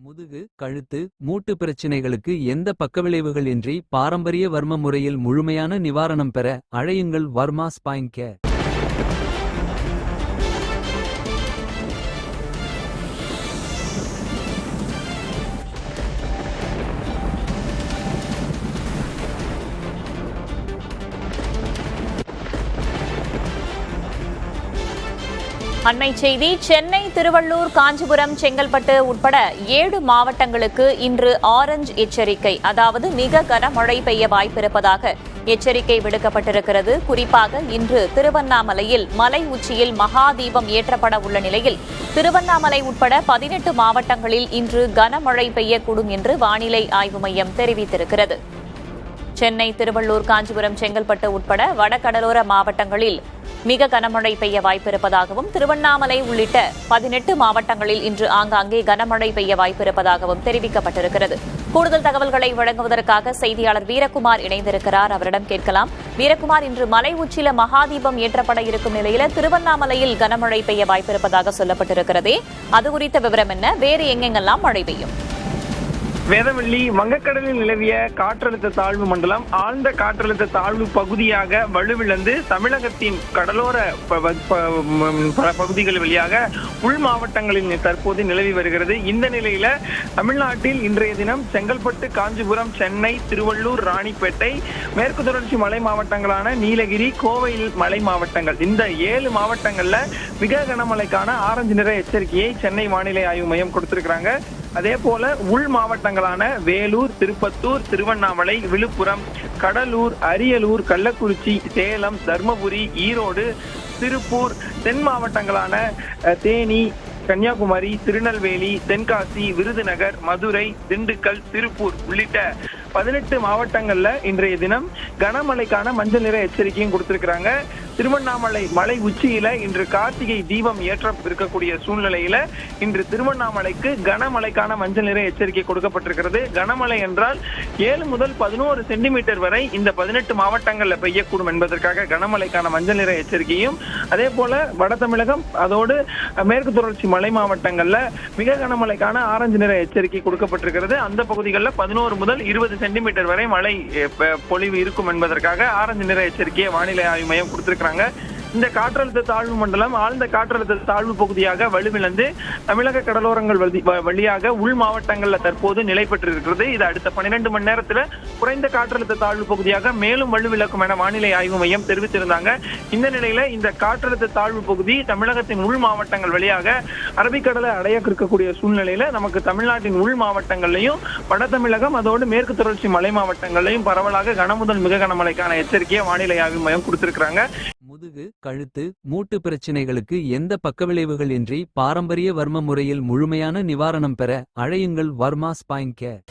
முதுகு, கழுத்து, மூட்டு பிரச்சினைகளுக்கு எந்த பக்கவிளைவுகள் இன்றி பாரம்பரிய வர்ம முறையில் முழுமையான நிவாரணம் பெற அழையுங்கள் வர்மா ஸ்பைன் கேர். அண்மை செய்தி. சென்னை, திருவள்ளூர், காஞ்சிபுரம், செங்கல்பட்டு உட்பட 7 மாவட்டங்களுக்கு இன்று ஆரஞ்ச் எச்சரிக்கை, அதாவது மிக கனமழை பெய்ய வாய்ப்பிருப்பதாக எச்சரிக்கை விடுக்கப்பட்டிருக்கிறது. குறிப்பாக இன்று திருவண்ணாமலையில் மலை உச்சியில் மகா தீபம் ஏற்றப்பட உள்ள நிலையில் திருவண்ணாமலை உட்பட 18 மாவட்டங்களில் இன்று கனமழை பெய்யக்கூடும் என்று வானிலை ஆய்வு மையம் தெரிவித்திருக்கிறது. சென்னை, திருவள்ளூர், காஞ்சிபுரம், செங்கல்பட்டு உட்பட வடகடலோர மாவட்டங்களில் மிக கனமழை பெய்ய வாய்ப்பிருப்பதாகவும் திருவண்ணாமலை உள்ளிட்ட 18 மாவட்டங்களில் இன்று ஆங்காங்கே கனமழை பெய்ய வாய்ப்பிருப்பதாகவும் தெரிவிக்கப்பட்டிருக்கிறது. கூடுதல் தகவல்களை வழங்குவதற்காக செய்தியாளர் வீரகுமார் இணைந்திருக்கிறார். அவரிடம் கேட்கலாம். வீரகுமார், இன்று மலை உச்சியில மகாதீபம் ஏற்றப்பட இருக்கும் நிலையில திருவண்ணாமலையில் கனமழை பெய்ய வாய்ப்பிருப்பதாக சொல்லப்பட்டிருக்கிறதே, அது குறித்த விவரம் என்ன? வேறு எங்கெங்கெல்லாம் மழை பெய்யும்? வேதவள்ளி, வங்கக்கடலில் நிலவிய காற்றழுத்த தாழ்வு மண்டலம் ஆழ்ந்த காற்றழுத்த தாழ்வு பகுதியாக வலுவிழந்து தமிழகத்தின் கடலோர பகுதிகள் வழியாக உள் மாவட்டங்களில் தற்போது நிலவி வருகிறது. இந்த நிலையில தமிழ்நாட்டில் இன்றைய தினம் செங்கல்பட்டு, காஞ்சிபுரம், சென்னை, திருவள்ளூர், ராணிப்பேட்டை, மேற்கு தொடர்ச்சி மலை மாவட்டங்களான நீலகிரி, கோவை மலை மாவட்டங்கள், இந்த 7 மாவட்டங்கள்ல மிக கனமழைக்கான ஆரஞ்சு நிற எச்சரிக்கையை சென்னை வானிலை ஆய்வு மையம் கொடுத்திருக்கிறாங்க. அதே போல உள் மாவட்டங்களான வேலூர், திருப்பத்தூர், திருவண்ணாமலை, விழுப்புரம், கடலூர், அரியலூர், கள்ளக்குறிச்சி, சேலம், தர்மபுரி, ஈரோடு, திருப்பூர், தென் மாவட்டங்களான தேனி, கன்னியாகுமரி, திருநெல்வேலி, தென்காசி, விருதுநகர், மதுரை, திண்டுக்கல், திருப்பூர் உள்ளிட்ட 18 மாவட்டங்கள்ல இன்றைய தினம் கனமழைக்கான மஞ்சள் நிற எச்சரிக்கையும் கொடுத்திருக்கிறாங்க. திருவண்ணாமலை மலை உச்சியில இன்று கார்த்திகை தீபம் ஏற்ற இருக்கக்கூடிய சூழ்நிலையில இன்று திருவண்ணாமலைக்கு கனமழைக்கான மஞ்சள் நிற எச்சரிக்கை கொடுக்கப்பட்டிருக்கிறது. கனமழை என்றால் 7 முதல் 11 சென்டிமீட்டர் வரை இந்த 18 மாவட்டங்கள்ல பெய்யக்கூடும் என்பதற்காக கனமழைக்கான மஞ்சள் நிற எச்சரிக்கையும், அதே போல வட தமிழகம் அதோடு மேற்கு தொடர்ச்சி மலை மாவட்டங்கள்ல மிக கனமழைக்கான ஆரஞ்சு நிற எச்சரிக்கை கொடுக்கப்பட்டிருக்கிறது. அந்த பகுதிகளில் 11 முதல் 20 சென்டிமீட்டர் வரை மழை பொழிவு இருக்கும் என்பதற்காக ஆரஞ்சு நிற எச்சரிக்கையை வானிலை ஆய்வு மையம் கொடுத்திருக்கிறாங்க. இந்த காற்றழுத்த தாழ்வு மண்டலம் ஆழ்ந்த காற்றழுத்த தாழ்வு பகுதியாக வலுவிழந்து தமிழக கடலோரங்கள் வழியாக உள் மாவட்டங்கள்ல தற்போது நிலை பெற்றிருக்கிறது. இது அடுத்த 12 மணி நேரத்துல குறைந்த காற்றழுத்த தாழ்வு பகுதியாக மேலும் வலுவிழக்கும் என வானிலை ஆய்வு மையம் தெரிவித்திருந்தாங்க. இந்த நிலையில இந்த காற்றழுத்த தாழ்வு பகுதி தமிழகத்தின் உள் மாவட்டங்கள் வழியாக அரபிக்கடலை அடைய இருக்கக்கூடிய சூழ்நிலையில நமக்கு தமிழ்நாட்டின் உள் மாவட்டங்கள்லையும் வட தமிழகம் அதோடு மேற்கு தொடர்ச்சி மலை மாவட்டங்களையும் பரவலாக கனமுதல் மிக கனமழைக்கான எச்சரிக்கையை வானிலை ஆய்வு மையம் கொடுத்திருக்கிறாங்க. முதுகு, கழுத்து, மூட்டு பிரச்சினைகளுக்கு எந்த பக்கவிளைவுகள் இன்றி பாரம்பரிய வர்ம முறையில் முழுமையான நிவாரணம் பெற அழையுங்கள் வர்மா ஸ்பைன் கேர்.